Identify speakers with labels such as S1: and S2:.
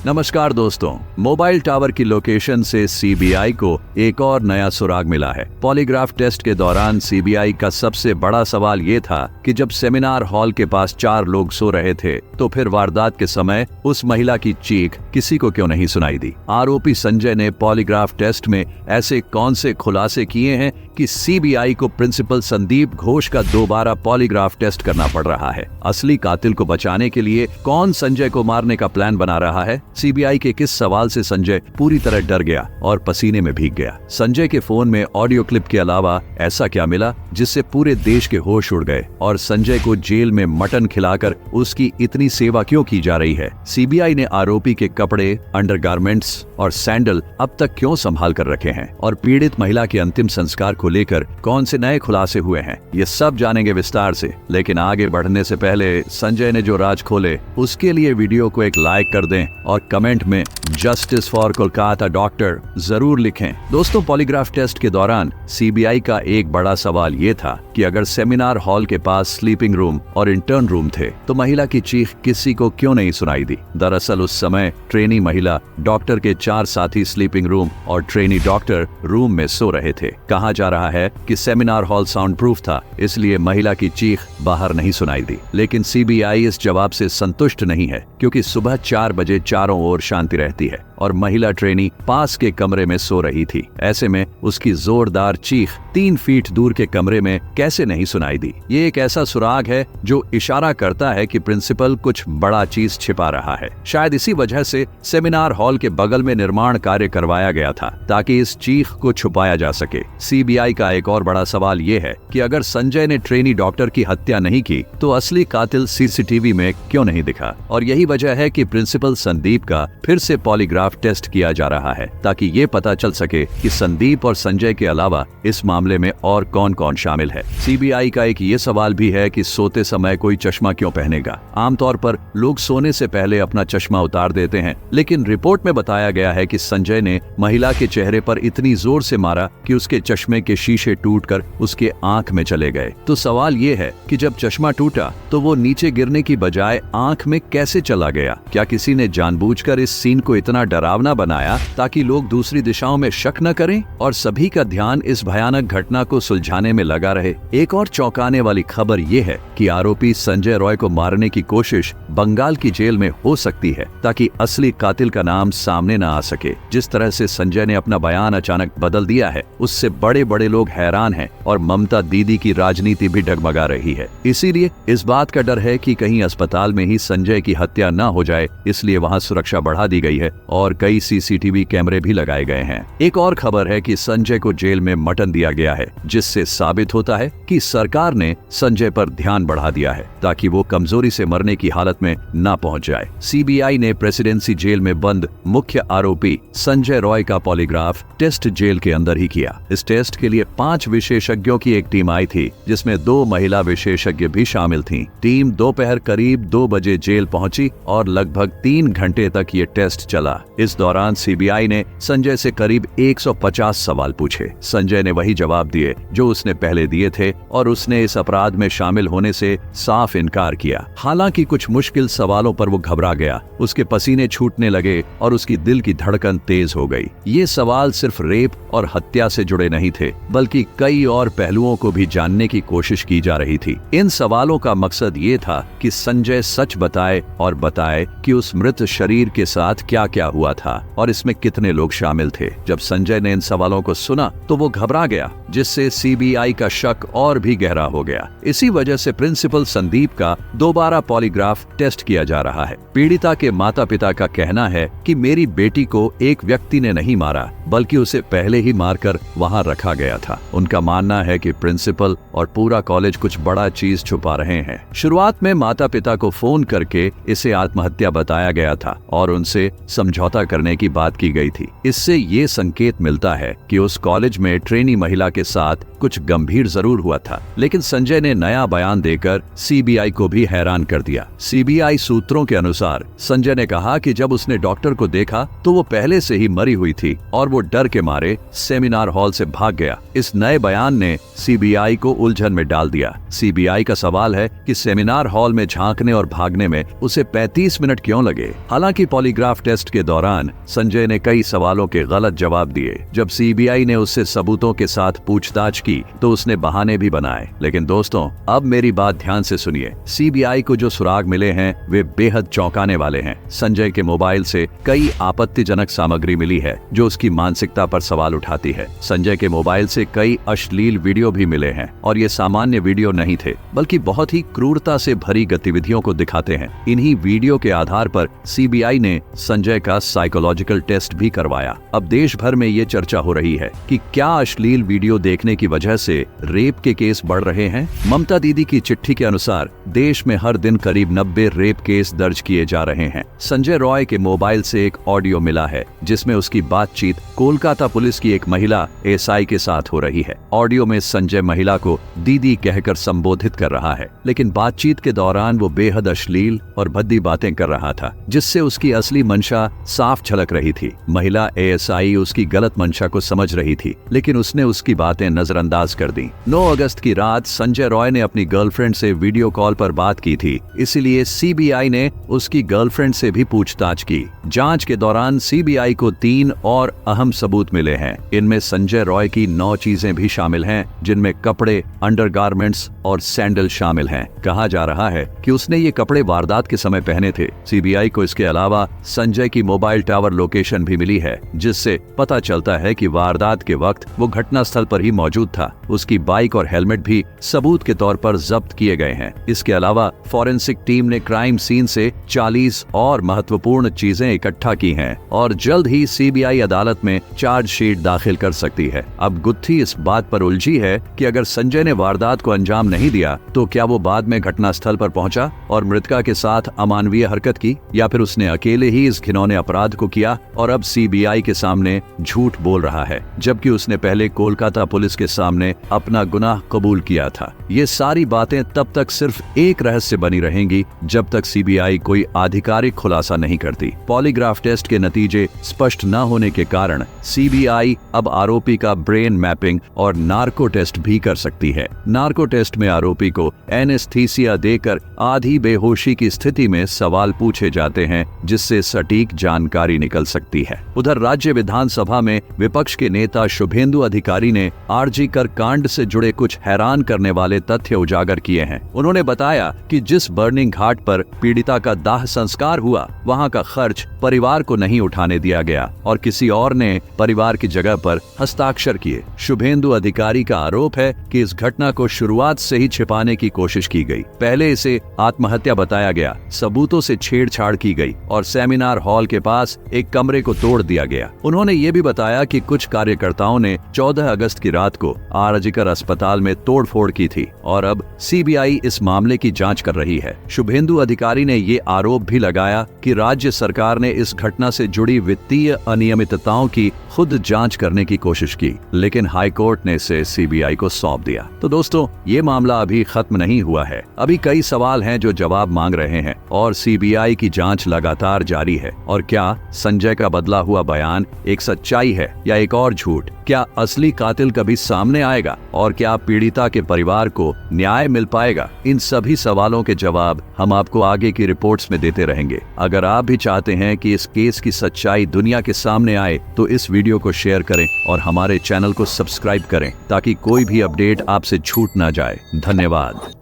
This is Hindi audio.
S1: नमस्कार दोस्तों, मोबाइल टावर की लोकेशन से सीबीआई को एक और नया सुराग मिला है। पॉलीग्राफ टेस्ट के दौरान सीबीआई का सबसे बड़ा सवाल ये था कि जब सेमिनार हॉल के पास 4 लोग सो रहे थे तो फिर वारदात के समय उस महिला की चीख किसी को क्यों नहीं सुनाई दी। आरोपी संजय ने पॉलीग्राफ टेस्ट में ऐसे कौन से खुलासे किए हैं कि सीबीआई को प्रिंसिपल संदीप घोष का दोबारा पॉलीग्राफ टेस्ट करना पड़ रहा है। असली कातिल को बचाने के लिए कौन संजय को मारने का प्लान बना रहा है? सीबीआई के किस सवाल से संजय पूरी तरह डर गया और पसीने में भीग गया? संजय के फोन में ऑडियो क्लिप के अलावा ऐसा क्या मिला जिससे पूरे देश के होश उड़ गए? और संजय को जेल में मटन खिलाकर उसकी इतनी सेवा क्यों की जा रही है? सीबीआई ने आरोपी के कपड़े, अंडरगारमेंट्स और सैंडल अब तक क्यों संभाल कर रखे हैं? और पीड़ित महिला के अंतिम संस्कार को लेकर कौन से नए खुलासे हुए हैं? ये सब जानेंगे विस्तार से। लेकिन आगे बढ़ने से पहले संजय ने जो राज खोले उसके लिए वीडियो को एक लाइक कर दें और कमेंट में जस्टिस फॉर कोलकाता डॉक्टर जरूर लिखें। दोस्तों, पॉलीग्राफ टेस्ट के दौरान सीबीआई का एक बड़ा सवाल ये था कि अगर सेमिनार हॉल के पास स्लीपिंग रूम और इंटर्न रूम थे तो महिला की चीख किसी को क्यों नहीं सुनाई दी? दरअसल उस समय ट्रेनी महिला, डॉक्टर के 4 साथी स्लीपिंग रूम और ट्रेनी डॉक्टर रूम में सो रहे थे। कहा जा रहा है कि सेमिनार हॉल साउंड प्रूफ था, इसलिए महिला की चीख बाहर नहीं सुनाई दी। लेकिन सीबीआई इस जवाब से संतुष्ट नहीं है, क्योंकि सुबह 4 बजे चारों ओर शांति रहती है और महिला ट्रेनी पास के कमरे में सो रही थी। ऐसे में उसकी जोरदार चीख 3 फीट दूर के कमरे में कैसे नहीं सुनाई दी? ये एक ऐसा सुराग है जो इशारा करता है कि प्रिंसिपल कुछ बड़ा चीज छिपा रहा है। शायद इसी वजह से सेमिनार हॉल के बगल में निर्माण कार्य करवाया गया था, ताकि इस चीख को छुपाया जा सके। सीबीआई का एक और बड़ा सवाल ये है कि अगर संजय ने ट्रेनी डॉक्टर की हत्या नहीं की तो असली कातिल सीसीटीवी में क्यों नहीं दिखा? और यही वजह है कि प्रिंसिपल संदीप का फिर से पॉलीग्राफ टेस्ट किया जा रहा है, ताकि ये पता चल सके कि संदीप और संजय के अलावा इस मामले में और कौन कौन शामिल है। सीबीआई का एक ये सवाल भी है कि सोते समय कोई चश्मा क्यों पहनेगा? आमतौर पर लोग सोने से पहले अपना चश्मा उतार देते हैं, लेकिन रिपोर्ट में बताया गया है कि संजय ने महिला के चेहरे पर इतनी जोर से मारा कि उसके चश्मे के शीशे टूटकर उसके आंख में चले गए। तो सवाल ये है कि जब चश्मा टूटा तो वो नीचे गिरने की बजाय आंख में कैसे चला गया? क्या किसी ने जानबूझकर इस सीन को इतना डरावना बनाया ताकि लोग दूसरी दिशाओं में शक न करें और सभी का ध्यान इस भयानक घटना को सुलझाने में लगा रहे? एक और चौंकाने वाली खबर ये है कि आरोपी संजय रॉय को मारने की कोशिश बंगाल की जेल में हो सकती है, ताकि असली कातिल का नाम सामने न आ सके। जिस तरह से संजय ने अपना बयान अचानक बदल दिया है, उससे बड़े बड़े लोग हैरान हैं और ममता दीदी की राजनीति भी डगमगा रही है। इसीलिए इस बात का डर है कि कहीं अस्पताल में ही संजय की हत्या न हो जाए, इसलिए वहां सुरक्षा बढ़ा दी गई है और कई सीसीटीवी कैमरे भी लगाए गए हैं। एक और खबर है कि संजय को जेल में मटन दिया गया है, जिससे साबित होता है कि सरकार ने संजय पर ध्यान बढ़ा दिया है ताकि वो कमजोरी से मरने की हालत में न पहुंच जाए। सीबीआई ने प्रेसिडेंसी जेल में बंद मुख्य आरोपी संजय रॉय का पॉलीग्राफ टेस्ट जेल के अंदर ही किया। इस टेस्ट के लिए 5 विशेषज्ञों की एक टीम आई थी, जिसमें 2 महिला विशेषज्ञ भी शामिल थीं। टीम दोपहर करीब 2 बजे जेल पहुंची और लगभग 3 घंटे तक ये टेस्ट चला। इस दौरान सीबीआई ने संजय से करीब 150 सवाल पूछे। संजय ने वही जवाब दिए जो उसने पहले दिए थे और उसने इस अपराध में शामिल होने से साफ इनकार किया। हालांकि कुछ मुश्किल सवालों पर वो घबरा गया, उसके पसीने छूटने लगे और उसकी दिल की धड़कन तेज हो गई। ये सवाल सिर्फ रेप और हत्या से जुड़े नहीं थे, बल्कि कई और पहलुओं को भी जानने की कोशिश की जा रही थी। इन सवालों का मकसद ये था कि संजय सच बताए और बताए कि उस मृत शरीर के साथ क्या क्या हुआ था और इसमें कितने लोग शामिल थे। जब संजय ने इन सवालों को सुना तो वो घबरा गया, जिससे सीबीआई का शक और भी गहरा हो गया। इसी वजह से प्रिंसिपल संदीप का दोबारा पॉलीग्राफ टेस्ट किया जा रहा है। पीड़िता के माता पिता का कहना है कि मेरी बेटी को एक व्यक्ति ने नहीं मारा, बल्कि उसे पहले ही मारकर वहां रखा गया था। उनका मानना है कि प्रिंसिपल और पूरा कॉलेज कुछ बड़ा चीज छुपा रहे हैं। शुरुआत में माता पिता को फोन करके इसे आत्महत्या बताया गया था और उनसे समझौता करने की बात की गई थी। इससे ये संकेत मिलता है कि उस कॉलेज में ट्रेनी महिला के साथ कुछ गंभीर जरूर हुआ था। लेकिन संजय ने नया बयान देकर सीबीआई को भी हैरान कर दिया। सीबीआई सूत्रों के अनुसार संजय ने कहा कि जब उसने डॉक्टर को देखा तो वो पहले से ही मरी हुई थी और वो डर के मारे सेमिनार हॉल से भाग गया। इस नए बयान ने सीबीआई को उलझन में डाल दिया। सीबीआई का सवाल है कि सेमिनार हॉल में झांकने और भागने में उसे 35 मिनट क्यों लगे। हालांकि बल्कि पॉलीग्राफ टेस्ट के दौरान संजय ने कई सवालों के गलत जवाब दिए। जब सीबीआई ने उससे सबूतों के साथ पूछताछ की तो उसने बहाने भी बनाए। लेकिन दोस्तों, अब मेरी बात ध्यान से सुनिए। सीबीआई को जो सुराग मिले हैं वे बेहद चौंकाने वाले हैं। संजय के मोबाइल से कई आपत्तिजनक सामग्री मिली है जो उसकी मानसिकता पर सवाल उठाती है। संजय के मोबाइल से कई अश्लील वीडियो भी मिले हैं और ये सामान्य वीडियो नहीं थे, बल्कि बहुत ही क्रूरता से भरी गतिविधियों को दिखाते हैं। इन्हीं वीडियो के आधार पर सीबीआई ने संजय का साइकोलॉजिकल टेस्ट भी करवाया। अब देश भर में ये चर्चा हो रही है कि क्या अश्लील वीडियो देखने की वजह से रेप के केस बढ़ रहे हैं। ममता दीदी की चिट्ठी के अनुसार देश में हर दिन करीब 90 रेप केस दर्ज किए जा रहे हैं। संजय रॉय के मोबाइल से एक ऑडियो मिला है जिसमें उसकी बातचीत कोलकाता पुलिस की एक महिला एसआई के साथ हो रही है। ऑडियो में संजय महिला को दीदी कहकर संबोधित कर रहा है, लेकिन बातचीत के दौरान वो बेहद अश्लील और भद्दी बातें कर रहा था, जिससे उसकी असली मंशा साफ झलक रही थी। महिला एएसआई उसकी गलत मंशा को समझ रही थी, लेकिन उसने उसकी बातें नजरअंदाज कर दी। 9 अगस्त की रात संजय रॉय ने अपनी गर्लफ्रेंड से वीडियो कॉल पर बात की थी, इसलिए सीबीआई ने उसकी गर्लफ्रेंड से भी पूछताछ की। जांच के दौरान सीबीआई को 3 और अहम सबूत मिले हैं। इनमें संजय रॉय की 9 चीजें भी शामिल हैं, जिनमें कपड़े, अंडरगारमेंट्स और सैंडल शामिल हैं। कहा जा रहा है कि उसने ये कपड़े वारदात के समय पहने थे। सीबीआई को इसके अलावा संजय की मोबाइल टावर लोकेशन भी मिली है, जिससे पता चलता है कि वारदात के वक्त वो घटना स्थल पर ही मौजूद था। उसकी बाइक और हेलमेट भी सबूत के तौर पर जब्त किए गए हैं। इसके अलावा फॉरेंसिक टीम ने क्राइम सीन से 40 और महत्वपूर्ण चीजें इकट्ठा की हैं और जल्द ही सीबीआई अदालत में चार्जशीट दाखिल कर सकती है। अब गुत्थी इस बात पर उलझी है कि अगर संजय ने वारदात को अंजाम नहीं दिया तो क्या वो बाद में घटना स्थल पर पहुंचा और मृतका के साथ अमानवीय हरकत की, या फिर उसने अकेले ही इस घिनौने अपराध को किया और अब सीबीआई के सामने झूठ बोल रहा है, जबकि उसने पहले कोलकाता पुलिस के सामने अपना गुनाह कबूल किया था। ये सारी बातें तब तक सिर्फ एक रहस्य बनी रहेंगी जब तक सीबीआई कोई आधिकारिक खुलासा नहीं करती। पॉलीग्राफ टेस्ट के नतीजे स्पष्ट न होने के कारण सीबीआई अब आरोपी का ब्रेन मैपिंग और नार्को टेस्ट भी कर सकती है। नार्को टेस्ट में आरोपी को एनेस्थीसिया देकर आधी बेहोशी की स्थिति में सवाल पूछे जाते हैं, जिससे सटीक जानकारी निकल सकती है। उधर राज्य विधानसभा में विपक्ष के नेता शुभेंदु अधिकारी ने आरजी कर कांड से जुड़े कुछ हैरान करने वाले तथ्य उजागर किए हैं। उन्होंने बताया कि जिस बर्निंग घाट पर पीड़िता का दाह संस्कार हुआ, वहां का खर्च परिवार को नहीं उठाने दिया गया और किसी और ने परिवार की जगह पर हस्ताक्षर किए। शुभेंदु अधिकारी का आरोप है कि इस घटना को शुरुआत से ही छिपाने की कोशिश की गई। पहले इसे आत्महत्या बताया गया, सबूतों से छेड़छाड़ की गई और सेमिनार हॉल के पास एक कमरे को तोड़ दिया गया। उन्होंने ये भी बताया कि कुछ कार्यकर्ताओं ने 14 अगस्त की रात को आरजीकर अस्पताल में तोड़फोड़ की थी और अब सीबीआई इस मामले की जांच कर रही है। शुभेंदु अधिकारी ने ये आरोप भी लगाया कि राज्य सरकार ने इस घटना से जुड़ी वित्तीय अनियमितताओं की खुद जांच करने की कोशिश की, लेकिन हाईकोर्ट ने इसे सीबीआई को सौंप दिया। तो दोस्तों, ये मामला अभी खत्म नहीं हुआ है। अभी कई सवाल हैं जो जवाब मांग रहे हैं और सीबीआई की जांच लगातार जारी है। और क्या संजय का बदला हुआ बयान एक सच्चाई है या एक और झूठ? क्या असली कातिल कभी सामने आएगा और क्या पीड़िता के परिवार को न्याय मिल पाएगा? इन सभी सवालों के जवाब हम आपको आगे की रिपोर्ट्स में देते रहेंगे। अगर आप भी चाहते हैं कि इस केस की सच्चाई दुनिया के सामने आए तो इस वीडियो को शेयर करें और हमारे चैनल को सब्सक्राइब करें ताकि कोई भी अपडेट आपसे छूट ना जाए। धन्यवाद।